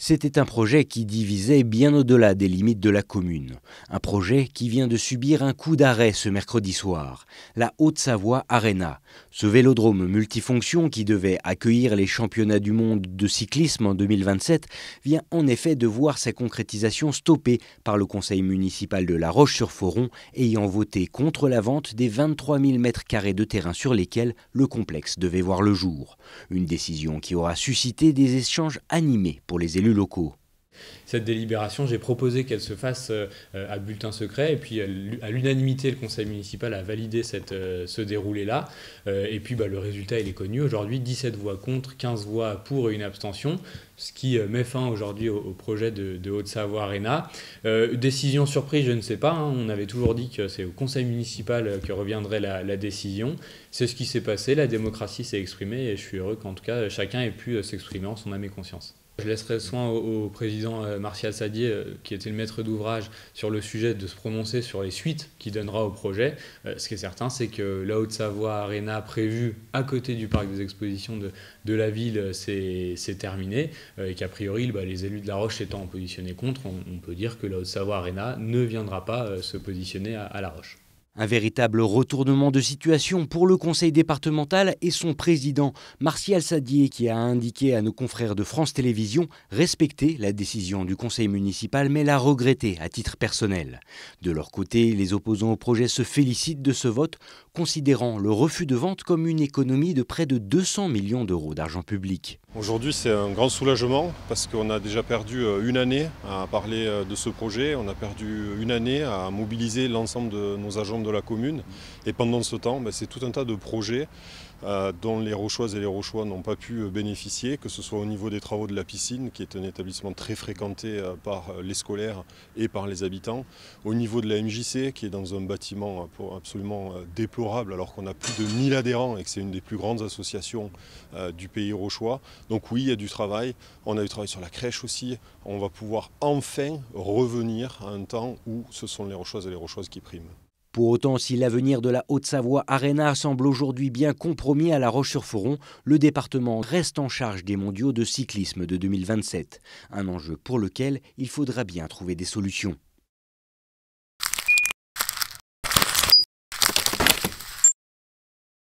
C'était un projet qui divisait bien au-delà des limites de la commune. Un projet qui vient de subir un coup d'arrêt ce mercredi soir. La Haute-Savoie Arena. Ce vélodrome multifonction qui devait accueillir les championnats du monde de cyclisme en 2027 vient en effet de voir sa concrétisation stoppée par le conseil municipal de La Roche-sur-Foron ayant voté contre la vente des 23 000 m² de terrain sur lesquels le complexe devait voir le jour. Une décision qui aura suscité des échanges animés pour les élus locaux. Cette délibération, j'ai proposé qu'elle se fasse à bulletin secret et puis à l'unanimité, le conseil municipal a validé ce déroulé-là. Et puis le résultat, il est connu. Aujourd'hui, 17 voix contre, 15 voix pour et une abstention, ce qui met fin aujourd'hui au projet de Haute-Savoie Arena. Décision surprise, je ne sais pas. On avait toujours dit que c'est au conseil municipal que reviendrait la décision. C'est ce qui s'est passé, la démocratie s'est exprimée et je suis heureux qu'en tout cas chacun ait pu s'exprimer en son âme et conscience. Je laisserai le soin au président Martial Sadier, qui était le maître d'ouvrage sur le sujet, de se prononcer sur les suites qu'il donnera au projet. Ce qui est certain, c'est que la Haute-Savoie Arena prévue à côté du parc des expositions de la ville, c'est terminé. Et qu'a priori, les élus de La Roche étant positionnés contre, on peut dire que la Haute-Savoie Arena ne viendra pas se positionner à La Roche. Un véritable retournement de situation pour le conseil départemental et son président, Martial Sadier, qui a indiqué à nos confrères de France Télévisions respecter la décision du conseil municipal, mais l'a regretté à titre personnel. De leur côté, les opposants au projet se félicitent de ce vote, considérant le refus de vente comme une économie de près de 200 millions d'euros d'argent public. Aujourd'hui, c'est un grand soulagement parce qu'on a déjà perdu une année à parler de ce projet. On a perdu une année à mobiliser l'ensemble de nos agents de la commune. Et pendant ce temps, c'est tout un tas de projets dont les Rochoises et les Rochois n'ont pas pu bénéficier, que ce soit au niveau des travaux de la piscine, qui est un établissement très fréquenté par les scolaires et par les habitants, au niveau de la MJC, qui est dans un bâtiment absolument déplorable, alors qu'on a plus de 1000 adhérents et que c'est une des plus grandes associations du pays rochois. Donc oui, il y a du travail. On a du travail sur la crèche aussi. On va pouvoir enfin revenir à un temps où ce sont les Rochoises et les Rochoises qui priment. Pour autant, si l'avenir de la Haute-Savoie Arena semble aujourd'hui bien compromis à La Roche-sur-Foron, le département reste en charge des mondiaux de cyclisme de 2027. Un enjeu pour lequel il faudra bien trouver des solutions.